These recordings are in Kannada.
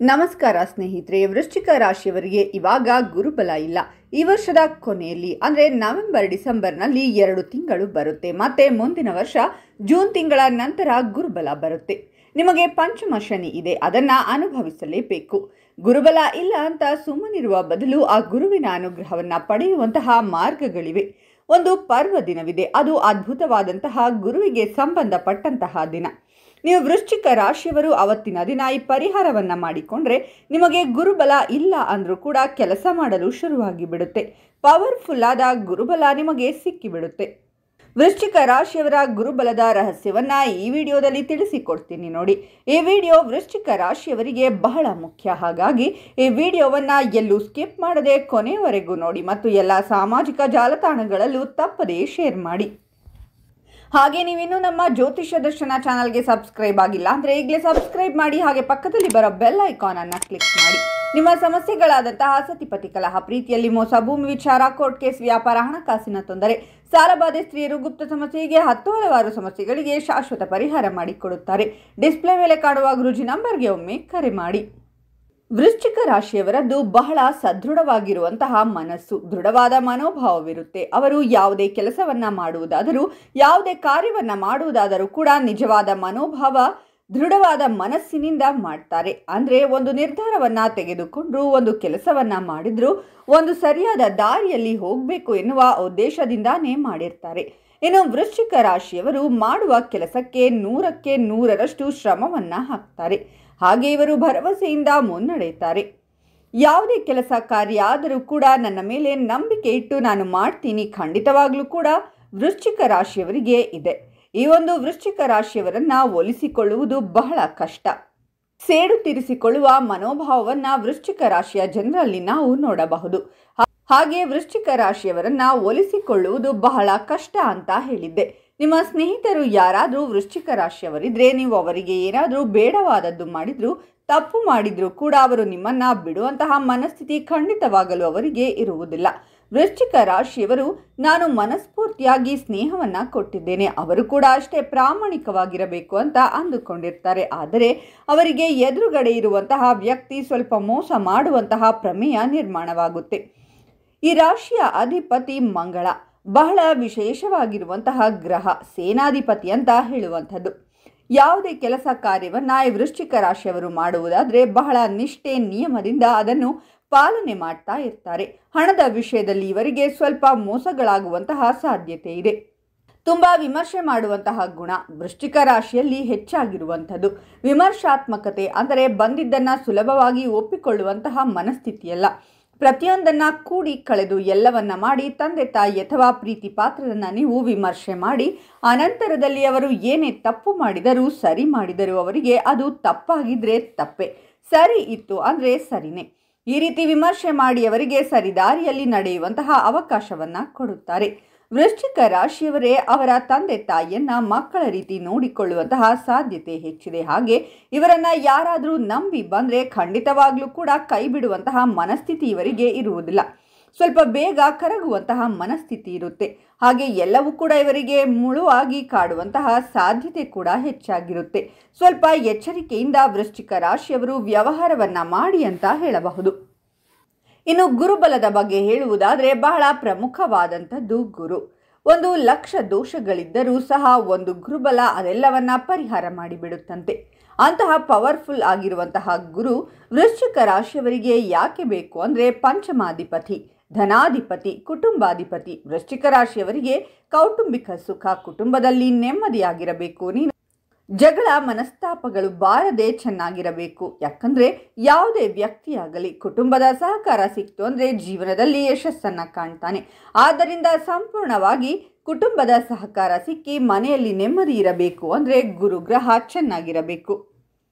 ನಮಸ್ಕಾರ ಸ್ನೇಹಿತರೆ, ವೃಶ್ಚಿಕ ರಾಶಿಯವರಿಗೆ ಇವಾಗ ಗುರುಬಲ ಇಲ್ಲ. ಈ ವರ್ಷದ ಕೊನೆಯಲ್ಲಿ ಅಂದರೆ ನವೆಂಬರ್ ಡಿಸೆಂಬರ್ನಲ್ಲಿ 2 ತಿಂಗಳು ಬರುತ್ತೆ. ಮತ್ತೆ ಮುಂದಿನ ವರ್ಷ ಜೂನ್ ತಿಂಗಳ ನಂತರ ಗುರುಬಲ ಬರುತ್ತೆ. ನಿಮಗೆ ಪಂಚಮ ಶನಿ ಇದೆ, ಅದನ್ನ ಅನುಭವಿಸಲೇಬೇಕು. ಗುರುಬಲ ಇಲ್ಲ ಅಂತ ಸುಮ್ಮನಿರುವ ಬದಲು ಆ ಗುರುವಿನ ಅನುಗ್ರಹವನ್ನ ಪಡೆಯುವಂತಹ ಮಾರ್ಗಗಳಿವೆ. ಒಂದು ಪರ್ವ ದಿನವಿದೆ, ಅದು ಅದ್ಭುತವಾದಂತಹ ಗುರುವಿಗೆ ಸಂಬಂಧಪಟ್ಟಂತಹ ದಿನ. ನೀವು ವೃಶ್ಚಿಕ ರಾಶಿಯವರು ಅವತ್ತಿನ ದಿನ ಈ ಪರಿಹಾರವನ್ನು ಮಾಡಿಕೊಂಡ್ರೆ ನಿಮಗೆ ಗುರುಬಲ ಇಲ್ಲ ಅಂದರೂ ಕೂಡ ಕೆಲಸ ಮಾಡಲು ಶುರುವಾಗಿ ಬಿಡುತ್ತೆ. ಪವರ್ಫುಲ್ ಆದ ಗುರುಬಲ ನಿಮಗೆ ಸಿಕ್ಕಿಬಿಡುತ್ತೆ. ವೃಶ್ಚಿಕ ರಾಶಿಯವರ ಗುರುಬಲದ ರಹಸ್ಯವನ್ನ ಈ ವಿಡಿಯೋದಲ್ಲಿ ತಿಳಿಸಿಕೊಡ್ತೀನಿ ನೋಡಿ. ಈ ವಿಡಿಯೋ ವೃಶ್ಚಿಕ ರಾಶಿಯವರಿಗೆ ಬಹಳ ಮುಖ್ಯ. ಹಾಗಾಗಿ ಈ ವಿಡಿಯೋವನ್ನ ಎಲ್ಲೂ ಸ್ಕಿಪ್ ಮಾಡದೆ ಕೊನೆಯವರೆಗೂ ನೋಡಿ ಮತ್ತು ಎಲ್ಲ ಸಾಮಾಜಿಕ ಜಾಲತಾಣಗಳಲ್ಲೂ ತಪ್ಪದೇ ಶೇರ್ ಮಾಡಿ. ಹಾಗೆ ನೀವಿನ್ನೂ ನಮ್ಮ ಜ್ಯೋತಿಷ್ಯ ದರ್ಶನ ಚಾನಲ್ಗೆ ಸಬ್ಸ್ಕ್ರೈಬ್ ಆಗಿಲ್ಲ ಅಂದರೆ ಈಗಲೇ ಸಬ್ಸ್ಕ್ರೈಬ್ ಮಾಡಿ. ಹಾಗೆ ಪಕ್ಕದಲ್ಲಿ ಬರೋ ಬೆಲ್ ಐಕಾನ್ ಅನ್ನು ಕ್ಲಿಕ್ ಮಾಡಿ. ನಿಮ್ಮ ಸಮಸ್ಯೆಗಳಾದಂತಹ ಸತಿಪತಿ ಕಲಹ, ಪ್ರೀತಿಯಲ್ಲಿ ಮೋಸ, ಭೂಮಿ ವಿಚಾರ, ಕೋರ್ಟ್ ಕೇಸ್, ವ್ಯಾಪಾರ, ಹಣಕಾಸಿನ ತೊಂದರೆ, ಸಾಲಬಾಧೆ, ಸ್ತ್ರೀಯರು, ಗುಪ್ತ ಸಮಸ್ಯೆ, ಹೀಗೆ ಹಲವಾರು ಸಮಸ್ಯೆಗಳಿಗೆ ಶಾಶ್ವತ ಪರಿಹಾರ ಮಾಡಿಕೊಡುತ್ತಾರೆ. ಡಿಸ್ಪ್ಲೇ ಮೇಲೆ ಕಾಣುವ ಗುರೂಜಿ ನಂಬರ್ಗೆ ಒಮ್ಮೆ ಕರೆ ಮಾಡಿ. ವೃಶ್ಚಿಕ ರಾಶಿಯವರದ್ದು ಬಹಳ ಸದೃಢವಾಗಿರುವಂತಹ ಮನಸ್ಸು, ದೃಢವಾದ ಮನೋಭಾವವಿರುತ್ತೆ. ಅವರು ಯಾವುದೇ ಕೆಲಸವನ್ನ ಮಾಡುವುದಾದರೂ, ಯಾವುದೇ ಕಾರ್ಯವನ್ನ ಮಾಡುವುದಾದರೂ ಕೂಡ ನಿಜವಾದ ಮನೋಭಾವ, ದೃಢವಾದ ಮನಸ್ಸಿನಿಂದ ಮಾಡ್ತಾರೆ. ಅಂದರೆ ಒಂದು ನಿರ್ಧಾರವನ್ನ ತೆಗೆದುಕೊಂಡ್ರು, ಒಂದು ಕೆಲಸವನ್ನ ಮಾಡಿದ್ರು, ಒಂದು ಸರಿಯಾದ ದಾರಿಯಲ್ಲಿ ಹೋಗಬೇಕು ಎನ್ನುವ ಉದ್ದೇಶದಿಂದಾನೇ ಮಾಡಿರ್ತಾರೆ. ಇನ್ನು ವೃಶ್ಚಿಕ ರಾಶಿಯವರು ಮಾಡುವ ಕೆಲಸಕ್ಕೆ 100ಕ್ಕೆ 100ರಷ್ಟು ಶ್ರಮವನ್ನ ಹಾಕ್ತಾರೆ. ಹಾಗೆ ಇವರು ಭರವಸೆಯಿಂದ ಮುನ್ನಡೆಯುತ್ತಾರೆ. ಯಾವುದೇ ಕೆಲಸ ಕಾರ್ಯ ಆದರೂ ಕೂಡ ನನ್ನ ಮೇಲೆ ನಂಬಿಕೆ ಇಟ್ಟು ನಾನು ಮಾಡ್ತೀನಿ, ಖಂಡಿತವಾಗ್ಲೂ ಕೂಡ ವೃಶ್ಚಿಕ ರಾಶಿಯವರಿಗೆ ಇದೆ. ಈ ಒಂದು ವೃಶ್ಚಿಕ ರಾಶಿಯವರನ್ನ ಒಲಿಸಿಕೊಳ್ಳುವುದು ಬಹಳ ಕಷ್ಟ. ಸೇಡು ತೀರಿಸಿಕೊಳ್ಳುವ ಮನೋಭಾವವನ್ನ ವೃಶ್ಚಿಕ ರಾಶಿಯ ಜನರಲ್ಲಿ ನಾವು ನೋಡಬಹುದು. ಹಾಗೆ ವೃಶ್ಚಿಕ ರಾಶಿಯವರನ್ನ ಒಲಿಸಿಕೊಳ್ಳುವುದು ಬಹಳ ಕಷ್ಟ ಅಂತ ಹೇಳಿದ್ದೆ. ನಿಮ್ಮ ಸ್ನೇಹಿತರು ಯಾರಾದರೂ ವೃಶ್ಚಿಕ ರಾಶಿಯವರಿದ್ರೆ ನೀವು ಅವರಿಗೆ ಏನಾದರೂ ಬೇಡವಾದದ್ದು ಮಾಡಿದ್ರು, ತಪ್ಪು ಮಾಡಿದ್ರು ಕೂಡ ಅವರು ನಿಮ್ಮನ್ನ ಬಿಡುವಂತಹ ಮನಸ್ಥಿತಿ ಖಂಡಿತವಾಗಲು ಅವರಿಗೆ ಇರುವುದಿಲ್ಲ. ವೃಶ್ಚಿಕ ರಾಶಿಯವರು ನಾನು ಮನಸ್ಫೂರ್ತಿಯಾಗಿ ಸ್ನೇಹವನ್ನ ಕೊಟ್ಟಿದ್ದೇನೆ, ಅವರು ಕೂಡ ಅಷ್ಟೇ ಪ್ರಾಮಾಣಿಕವಾಗಿರಬೇಕು ಅಂತ ಅಂದುಕೊಂಡಿರ್ತಾರೆ. ಆದರೆ ಅವರಿಗೆ ಎದುರುಗಡೆ ಇರುವಂತಹ ವ್ಯಕ್ತಿ ಸ್ವಲ್ಪ ಮೋಸ ಮಾಡುವಂತಹ ಪ್ರಮೇಯ ನಿರ್ಮಾಣವಾಗುತ್ತೆ. ಈ ರಾಶಿಯ ಅಧಿಪತಿ ಮಂಗಳ, ಬಹಳ ವಿಶೇಷವಾಗಿರುವಂತಹ ಗ್ರಹ, ಸೇನಾಧಿಪತಿ ಅಂತ ಹೇಳುವಂಥದ್ದು. ಯಾವುದೇ ಕೆಲಸ ಕಾರ್ಯವನ್ನ ಈ ವೃಶ್ಚಿಕ ರಾಶಿಯವರು ಮಾಡುವುದಾದರೆ ಬಹಳ ನಿಷ್ಠೆ, ನಿಯಮದಿಂದ ಅದನ್ನು ಪಾಲನೆ ಮಾಡ್ತಾ ಇರ್ತಾರೆ. ಹಣದ ವಿಷಯದಲ್ಲಿ ಇವರಿಗೆ ಸ್ವಲ್ಪ ಮೋಸಗಳಾಗುವಂತಹ ಸಾಧ್ಯತೆ ಇದೆ. ತುಂಬಾ ವಿಮರ್ಶೆ ಮಾಡುವಂತಹ ಗುಣ ವೃಶ್ಚಿಕ ರಾಶಿಯಲ್ಲಿ ಹೆಚ್ಚಾಗಿರುವಂಥದ್ದು. ವಿಮರ್ಶಾತ್ಮಕತೆ ಅಂದರೆ ಬಂದಿದ್ದನ್ನು ಸುಲಭವಾಗಿ ಒಪ್ಪಿಕೊಳ್ಳುವಂತಹ ಮನಸ್ಥಿತಿಯಲ್ಲ. ಪ್ರತಿಯೊಂದನ್ನ ಕೂಡಿ ಕಳೆದು ಎಲ್ಲವನ್ನ ಮಾಡಿ ತಂದೆ ತಾಯಿ ಅಥವಾ ಪ್ರೀತಿ ಪಾತ್ರರನ್ನ ನೀವು ವಿಮರ್ಶೆ ಮಾಡಿ ಅನಂತರದಲ್ಲಿ ಅವರು ಏನೇ ತಪ್ಪು ಮಾಡಿದರೂ, ಸರಿ ಮಾಡಿದರೂ ಅವರಿಗೆ ಅದು ತಪ್ಪಾಗಿದ್ರೆ ತಪ್ಪೆ, ಸರಿ ಇತ್ತು ಅಂದರೆ ಸರಿನೇ. ಈ ರೀತಿ ವಿಮರ್ಶೆ ಮಾಡಿ ಅವರಿಗೆ ಸರಿದಾರಿಯಲ್ಲಿ ನಡೆಯುವಂತಹ ಅವಕಾಶವನ್ನ ಕೊಡುತ್ತಾರೆ. ವೃಶ್ಚಿಕ ರಾಶಿಯವರೇ ಅವರ ತಂದೆ ತಾಯಿಯನ್ನ ಮಕ್ಕಳ ರೀತಿ ನೋಡಿಕೊಳ್ಳುವಂತಹ ಸಾಧ್ಯತೆ ಹೆಚ್ಚಿದೆ. ಹಾಗೆ ಇವರನ್ನ ಯಾರಾದರೂ ನಂಬಿ ಬಂದರೆ ಖಂಡಿತವಾಗ್ಲೂ ಕೂಡ ಕೈ ಬಿಡುವಂತಹ ಮನಸ್ಥಿತಿ ಇವರಿಗೆ ಇರುವುದಿಲ್ಲ. ಸ್ವಲ್ಪ ಬೇಗ ಕರಗುವಂತಹ ಮನಸ್ಥಿತಿ ಇರುತ್ತೆ. ಹಾಗೆ ಎಲ್ಲವೂ ಕೂಡ ಇವರಿಗೆ ಮುಳುವಾಗಿ ಕಾಡುವಂತಹ ಸಾಧ್ಯತೆ ಕೂಡ ಹೆಚ್ಚಾಗಿರುತ್ತೆ. ಸ್ವಲ್ಪ ಎಚ್ಚರಿಕೆಯಿಂದ ವೃಶ್ಚಿಕ ರಾಶಿಯವರು ವ್ಯವಹಾರವನ್ನ ಮಾಡಿ ಅಂತ ಹೇಳಬಹುದು. ಇನ್ನು ಗುರುಬಲದ ಬಗ್ಗೆ ಹೇಳುವುದಾದರೆ ಬಹಳ ಪ್ರಮುಖವಾದಂಥದ್ದು ಗುರು. 1,00,000 ದೋಷಗಳಿದ್ದರೂ ಸಹ ಒಂದು ಗುರುಬಲ ಅದೆಲ್ಲವನ್ನ ಪರಿಹಾರ ಮಾಡಿಬಿಡುತ್ತಂತೆ. ಅಂತಹ ಪವರ್ಫುಲ್ ಆಗಿರುವಂತಹ ಗುರು ವೃಶ್ಚಿಕ ರಾಶಿಯವರಿಗೆ ಯಾಕೆ ಬೇಕು ಅಂದರೆ ಪಂಚಮಾಧಿಪತಿ, ಧನಾಧಿಪತಿ, ಕುಟುಂಬಾಧಿಪತಿ. ವೃಶ್ಚಿಕ ರಾಶಿಯವರಿಗೆ ಕೌಟುಂಬಿಕ ಸುಖ, ಕುಟುಂಬದಲ್ಲಿ ನೆಮ್ಮದಿಯಾಗಿರಬೇಕು, ನೀನು ಜಗಳ ಮನಸ್ತಾಪಗಳು ಬಾರದೆ ಚೆನ್ನಾಗಿರಬೇಕು. ಯಾಕಂದರೆ ಯಾವುದೇ ವ್ಯಕ್ತಿಯಾಗಲಿ ಕುಟುಂಬದ ಸಹಕಾರ ಸಿಕ್ತು ಅಂದರೆ ಜೀವನದಲ್ಲಿ ಯಶಸ್ಸನ್ನು ಕಾಣ್ತಾನೆ. ಆದ್ದರಿಂದ ಸಂಪೂರ್ಣವಾಗಿ ಕುಟುಂಬದ ಸಹಕಾರ ಸಿಕ್ಕಿ ಮನೆಯಲ್ಲಿ ನೆಮ್ಮದಿ ಇರಬೇಕು ಅಂದರೆ ಗುರುಗ್ರಹ ಚೆನ್ನಾಗಿರಬೇಕು.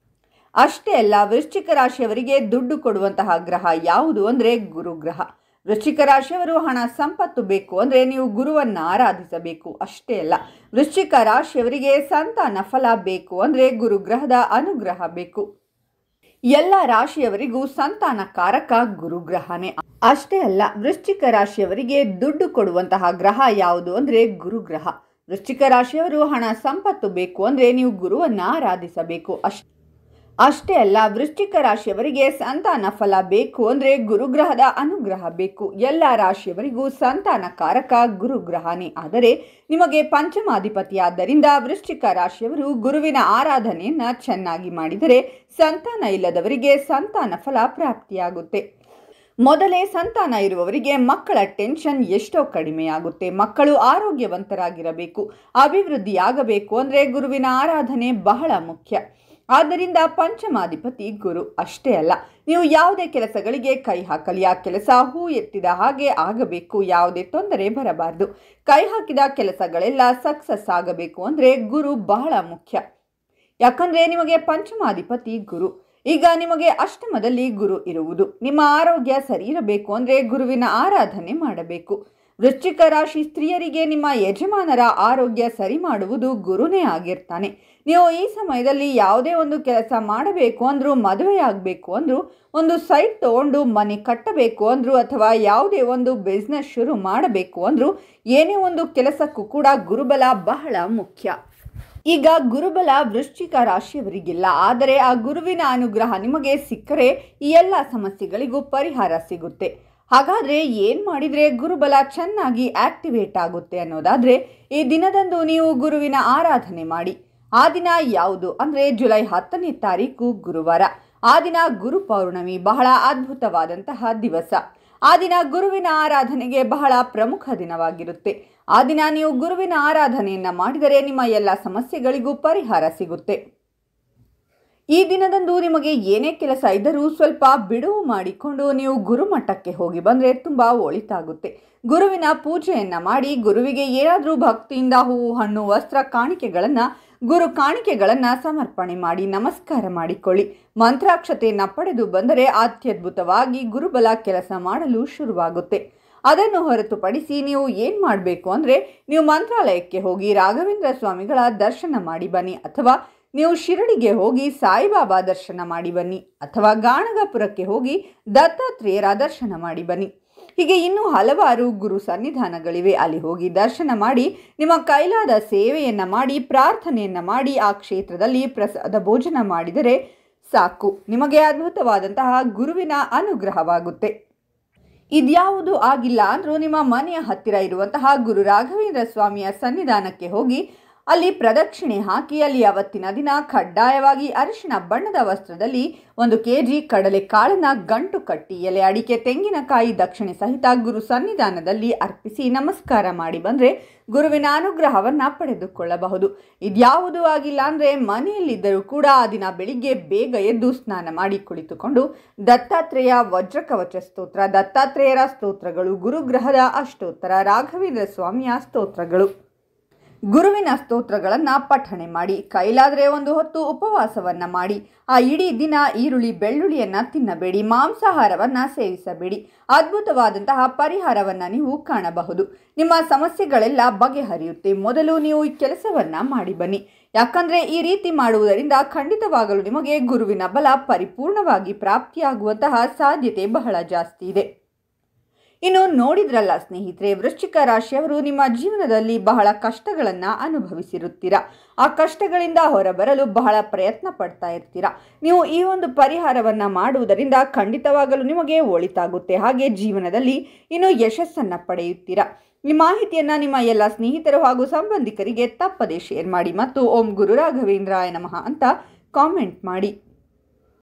ಅಷ್ಟೇ ಅಲ್ಲ, ವೃಶ್ಚಿಕ ರಾಶಿಯವರಿಗೆ ದುಡ್ಡು ಕೊಡುವಂತಹ ಗ್ರಹ ಯಾವುದು ಅಂದರೆ ಗುರುಗ್ರಹ. ವೃಶ್ಚಿಕ ರಾಶಿಯವರು ಹಣ ಸಂಪತ್ತು ಬೇಕು ಅಂದರೆ ನೀವು ಗುರುವನ್ನು ಆರಾಧಿಸಬೇಕು. ಅಷ್ಟೇ ಅಲ್ಲ, ವೃಶ್ಚಿಕ ರಾಶಿಯವರಿಗೆ ಸಂತಾನ ಫಲ ಬೇಕು ಅಂದರೆ ಗುರುಗ್ರಹದ ಅನುಗ್ರಹ ಬೇಕು. ಎಲ್ಲ ರಾಶಿಯವರಿಗೂ ಸಂತಾನಕಾರಕ ಗುರುಗ್ರಹನೇ. ಅಷ್ಟೇ ಅಲ್ಲ, ವೃಶ್ಚಿಕ ರಾಶಿಯವರಿಗೆ ದುಡ್ಡು ಕೊಡುವಂತಹ ಗ್ರಹ ಯಾವುದು ಅಂದರೆ ಗುರುಗ್ರಹ. ವೃಶ್ಚಿಕ ರಾಶಿಯವರು ಹಣ ಸಂಪತ್ತು ಬೇಕು ಅಂದರೆ ನೀವು ಗುರುವನ್ನು ಆರಾಧಿಸಬೇಕು. ಅಷ್ಟೇ ಅಲ್ಲ, ವೃಶ್ಚಿಕ ರಾಶಿಯವರಿಗೆ ಸಂತಾನ ಫಲ ಬೇಕು ಅಂದರೆ ಗುರುಗ್ರಹದ ಅನುಗ್ರಹ ಬೇಕು. ಎಲ್ಲ ರಾಶಿಯವರಿಗೂ ಸಂತಾನಕಾರಕ ಗುರುಗ್ರಹನೇ. ಆದರೆ ನಿಮಗೆ ಪಂಚಮಾಧಿಪತಿಯಾದ್ದರಿಂದ ವೃಶ್ಚಿಕ ರಾಶಿಯವರು ಗುರುವಿನ ಆರಾಧನೆಯನ್ನು ಚೆನ್ನಾಗಿ ಮಾಡಿದರೆ ಸಂತಾನ ಇಲ್ಲದವರಿಗೆ ಸಂತಾನ ಫಲ ಪ್ರಾಪ್ತಿಯಾಗುತ್ತೆ. ಮೊದಲೇ ಸಂತಾನ ಇರುವವರಿಗೆ ಮಕ್ಕಳ ಟೆನ್ಷನ್ ಎಷ್ಟೋ ಕಡಿಮೆಯಾಗುತ್ತೆ. ಮಕ್ಕಳು ಆರೋಗ್ಯವಂತರಾಗಿರಬೇಕು, ಅಭಿವೃದ್ಧಿಯಾಗಬೇಕು ಅಂದರೆ ಗುರುವಿನ ಆರಾಧನೆ ಬಹಳ ಮುಖ್ಯ. ಆದ್ದರಿಂದ ಪಂಚಮಾಧಿಪತಿ ಗುರು. ಅಷ್ಟೇ ಅಲ್ಲ, ನೀವು ಯಾವುದೇ ಕೆಲಸಗಳಿಗೆ ಕೈ ಹಾಕಲಿ, ಆ ಕೆಲಸ ಹೂ ಎತ್ತಿದ ಹಾಗೆ ಆಗಬೇಕು, ಯಾವುದೇ ತೊಂದರೆ ಬರಬಾರ್ದು. ಕೈ ಹಾಕಿದ ಕೆಲಸಗಳೆಲ್ಲ ಸಕ್ಸಸ್ ಆಗಬೇಕು ಅಂದರೆ ಗುರು ಬಹಳ ಮುಖ್ಯ. ಯಾಕಂದರೆ ನಿಮಗೆ ಪಂಚಮಾಧಿಪತಿ ಗುರು. ಈಗ ನಿಮಗೆ ಅಷ್ಟಮದಲ್ಲಿ ಗುರು ಇರುವುದು. ನಿಮ್ಮ ಆರೋಗ್ಯ ಸರಿ ಇರಬೇಕು ಅಂದರೆ ಗುರುವಿನ ಆರಾಧನೆ ಮಾಡಬೇಕು. ವೃಶ್ಚಿಕ ರಾಶಿ ಸ್ತ್ರೀಯರಿಗೆ ನಿಮ್ಮ ಯಜಮಾನರ ಆರೋಗ್ಯ ಸರಿ ಮಾಡುವುದು ಗುರುನೇ ಆಗಿರ್ತಾನೆ. ನೀವು ಈ ಸಮಯದಲ್ಲಿ ಯಾವುದೇ ಒಂದು ಕೆಲಸ ಮಾಡಬೇಕು ಅಂದರೂ, ಮದುವೆಯಾಗಬೇಕು ಅಂದರೂ, ಒಂದು ಸೈಟ್ ತಗೊಂಡು ಮನೆ ಕಟ್ಟಬೇಕು ಅಂದರೂ, ಅಥವಾ ಯಾವುದೇ ಒಂದು ಬಿಸ್ನೆಸ್ ಶುರು ಮಾಡಬೇಕು ಅಂದರೂ, ಏನೇ ಒಂದು ಕೆಲಸಕ್ಕೂ ಕೂಡ ಗುರುಬಲ ಬಹಳ ಮುಖ್ಯ. ಈಗ ಗುರುಬಲ ವೃಶ್ಚಿಕ ರಾಶಿಯವರಿಗಿಲ್ಲ, ಆದರೆ ಆ ಗುರುವಿನ ಅನುಗ್ರಹ ನಿಮಗೆ ಸಿಕ್ಕರೆ ಈ ಎಲ್ಲ ಸಮಸ್ಯೆಗಳಿಗೂ ಪರಿಹಾರ ಸಿಗುತ್ತೆ. ಹಾಗಾದರೆ ಏನು ಮಾಡಿದರೆ ಗುರುಬಲ ಚೆನ್ನಾಗಿ ಆಕ್ಟಿವೇಟ್ ಆಗುತ್ತೆ ಅನ್ನೋದಾದರೆ, ಈ ದಿನದಂದು ನೀವು ಗುರುವಿನ ಆರಾಧನೆ ಮಾಡಿ. ಆ ದಿನ ಯಾವುದು ಅಂದರೆ ಜುಲೈ 10ನೇ ತಾರೀಕು ಗುರುವಾರ. ಆ ದಿನ ಗುರು ಪೌರ್ಣಮಿ, ಬಹಳ ಅದ್ಭುತವಾದಂತಹ ದಿವಸ. ಆ ದಿನ ಗುರುವಿನ ಆರಾಧನೆಗೆ ಬಹಳ ಪ್ರಮುಖ ದಿನವಾಗಿರುತ್ತೆ. ಆ ದಿನ ನೀವು ಗುರುವಿನ ಆರಾಧನೆಯನ್ನು ಮಾಡಿದರೆ ನಿಮ್ಮ ಎಲ್ಲ ಸಮಸ್ಯೆಗಳಿಗೂ ಪರಿಹಾರ ಸಿಗುತ್ತೆ. ಈ ದಿನದಂದು ನಿಮಗೆ ಏನೇ ಕೆಲಸ ಇದ್ದರೂ ಸ್ವಲ್ಪ ಬಿಡುವು ಮಾಡಿಕೊಂಡು ನೀವು ಗುರುಮಠಕ್ಕೆ ಹೋಗಿ ಬಂದರೆ ತುಂಬ ಒಳಿತಾಗುತ್ತೆ. ಗುರುವಿನ ಪೂಜೆಯನ್ನು ಮಾಡಿ, ಗುರುವಿಗೆ ಏನಾದರೂ ಭಕ್ತಿಯಿಂದ ಹೂವು, ಹಣ್ಣು, ವಸ್ತ್ರ, ಕಾಣಿಕೆಗಳನ್ನು ಸಮರ್ಪಣೆ ಮಾಡಿ ನಮಸ್ಕಾರ ಮಾಡಿಕೊಳ್ಳಿ. ಮಂತ್ರಾಕ್ಷತೆಯನ್ನು ಪಡೆದು ಬಂದರೆ ಅತ್ಯದ್ಭುತವಾಗಿ ಗುರುಬಲ ಕೆಲಸ ಮಾಡಲು ಶುರುವಾಗುತ್ತೆ. ಅದನ್ನು ಹೊರತುಪಡಿಸಿ ನೀವು ಏನು ಮಾಡಬೇಕು ಅಂದರೆ, ನೀವು ಮಂತ್ರಾಲಯಕ್ಕೆ ಹೋಗಿ ರಾಘವೇಂದ್ರ ಸ್ವಾಮಿಗಳ ದರ್ಶನ ಮಾಡಿ ಬನ್ನಿ, ಅಥವಾ ನೀವು ಶಿರಡಿಗೆ ಹೋಗಿ ಸಾಯಿಬಾಬಾ ದರ್ಶನ ಮಾಡಿ ಬನ್ನಿ, ಅಥವಾ ಗಾಣಗಾಪುರಕ್ಕೆ ಹೋಗಿ ದತ್ತಾತ್ರೇಯರ ದರ್ಶನ ಮಾಡಿ ಬನ್ನಿ. ಹೀಗೆ ಇನ್ನೂ ಹಲವಾರು ಗುರು ಸನ್ನಿಧಾನಗಳಿವೆ. ಅಲ್ಲಿ ಹೋಗಿ ದರ್ಶನ ಮಾಡಿ, ನಿಮ್ಮ ಕೈಲಾದ ಸೇವೆಯನ್ನು ಮಾಡಿ, ಪ್ರಾರ್ಥನೆಯನ್ನು ಮಾಡಿ, ಆ ಕ್ಷೇತ್ರದಲ್ಲಿ ಪ್ರಸಾದ ಭೋಜನ ಮಾಡಿದರೆ ಸಾಕು, ನಿಮಗೆ ಅದ್ಭುತವಾದಂತಹ ಗುರುವಿನ ಅನುಗ್ರಹವಾಗುತ್ತೆ. ಇದ್ಯಾವುದು ಆಗಿಲ್ಲ ಅಂದರೂ ನಿಮ್ಮ ಮನೆಯ ಹತ್ತಿರ ಇರುವಂತಹ ಗುರು ರಾಘವೇಂದ್ರ ಸ್ವಾಮಿಯ ಸನ್ನಿಧಾನಕ್ಕೆ ಹೋಗಿ ಅಲ್ಲಿ ಪ್ರದಕ್ಷಿಣೆ ಹಾಕಿ, ಅಲ್ಲಿ ಅವತ್ತಿನ ದಿನ ಕಡ್ಡಾಯವಾಗಿ ಅರಿಶಿಣ ಬಣ್ಣದ ವಸ್ತ್ರದಲ್ಲಿ 1 kg ಕಡಲೆ ಕಾಳನ್ನು ಗಂಟು ಕಟ್ಟಿ, ಎಲೆ ಅಡಿಕೆ, ತೆಂಗಿನಕಾಯಿ ದಕ್ಷಿಣೆ ಸಹಿತ ಗುರು ಸನ್ನಿಧಾನದಲ್ಲಿ ಅರ್ಪಿಸಿ ನಮಸ್ಕಾರ ಮಾಡಿ ಬಂದರೆ ಗುರುವಿನ ಅನುಗ್ರಹವನ್ನು ಪಡೆದುಕೊಳ್ಳಬಹುದು. ಇದ್ಯಾವುದೂ ಆಗಿಲ್ಲ ಅಂದರೆ ಮನೆಯಲ್ಲಿದ್ದರೂ ಕೂಡ ಆ ದಿನ ಬೆಳಿಗ್ಗೆ ಬೇಗ ಎದ್ದು ಸ್ನಾನ ಮಾಡಿ ಕುಳಿತುಕೊಂಡು ದತ್ತಾತ್ರೇಯ ವಜ್ರಕವಚ ಸ್ತೋತ್ರ, ದತ್ತಾತ್ರೇಯರ ಸ್ತೋತ್ರಗಳು, ಗುರುಗ್ರಹದ ಅಷ್ಟೋತ್ತರ, ರಾಘವೇಂದ್ರ ಸ್ವಾಮಿಯ ಸ್ತೋತ್ರಗಳು, ಗುರುವಿನ ಸ್ತೋತ್ರಗಳನ್ನು ಪಠಣೆ ಮಾಡಿ, ಕೈಲಾದರೆ 1 ಹೊತ್ತು ಉಪವಾಸವನ್ನು ಮಾಡಿ, ಆ ಇಡೀ ದಿನ ಈರುಳ್ಳಿ ಬೆಳ್ಳುಳ್ಳಿಯನ್ನು ತಿನ್ನಬೇಡಿ, ಮಾಂಸಾಹಾರವನ್ನು ಸೇವಿಸಬೇಡಿ. ಅದ್ಭುತವಾದಂತಹ ಪರಿಹಾರವನ್ನು ನೀವು ಕಾಣಬಹುದು. ನಿಮ್ಮ ಸಮಸ್ಯೆಗಳೆಲ್ಲ ಬಗೆಹರಿಯುತ್ತೆ. ಮೊದಲು ನೀವು ಈ ಕೆಲಸವನ್ನು ಮಾಡಿ ಬನ್ನಿ. ಯಾಕಂದರೆ ಈ ರೀತಿ ಮಾಡುವುದರಿಂದ ಖಂಡಿತವಾಗಲೂ ನಿಮಗೆ ಗುರುವಿನ ಬಲ ಪರಿಪೂರ್ಣವಾಗಿ ಪ್ರಾಪ್ತಿಯಾಗುವಂತಹ ಸಾಧ್ಯತೆ ಬಹಳ ಜಾಸ್ತಿ ಇದೆ. ಇನ್ನು ನೋಡಿದ್ರಲ್ಲ ಸ್ನೇಹಿತರೆ, ವೃಶ್ಚಿಕ ರಾಶಿಯವರು ನಿಮ್ಮ ಜೀವನದಲ್ಲಿ ಬಹಳ ಕಷ್ಟಗಳನ್ನು ಅನುಭವಿಸಿರುತ್ತೀರಾ. ಆ ಕಷ್ಟಗಳಿಂದ ಹೊರಬರಲು ಬಹಳ ಪ್ರಯತ್ನ ಪಡ್ತಾ ಇರ್ತೀರಾ. ನೀವು ಈ ಒಂದು ಪರಿಹಾರವನ್ನು ಮಾಡುವುದರಿಂದ ಖಂಡಿತವಾಗಲೂ ನಿಮಗೆ ಒಳಿತಾಗುತ್ತೆ. ಹಾಗೆ ಜೀವನದಲ್ಲಿ ಇನ್ನೂ ಯಶಸ್ಸನ್ನು ಪಡೆಯುತ್ತೀರಾ. ಈ ಮಾಹಿತಿಯನ್ನು ನಿಮ್ಮ ಎಲ್ಲ ಸ್ನೇಹಿತರು ಹಾಗೂ ಸಂಬಂಧಿಕರಿಗೆ ತಪ್ಪದೇ ಶೇರ್ ಮಾಡಿ ಮತ್ತು ಓಂ ಗುರು ರಾಘವೇಂದ್ರಾಯ ನಮಃ ಅಂತ ಕಾಮೆಂಟ್ ಮಾಡಿ.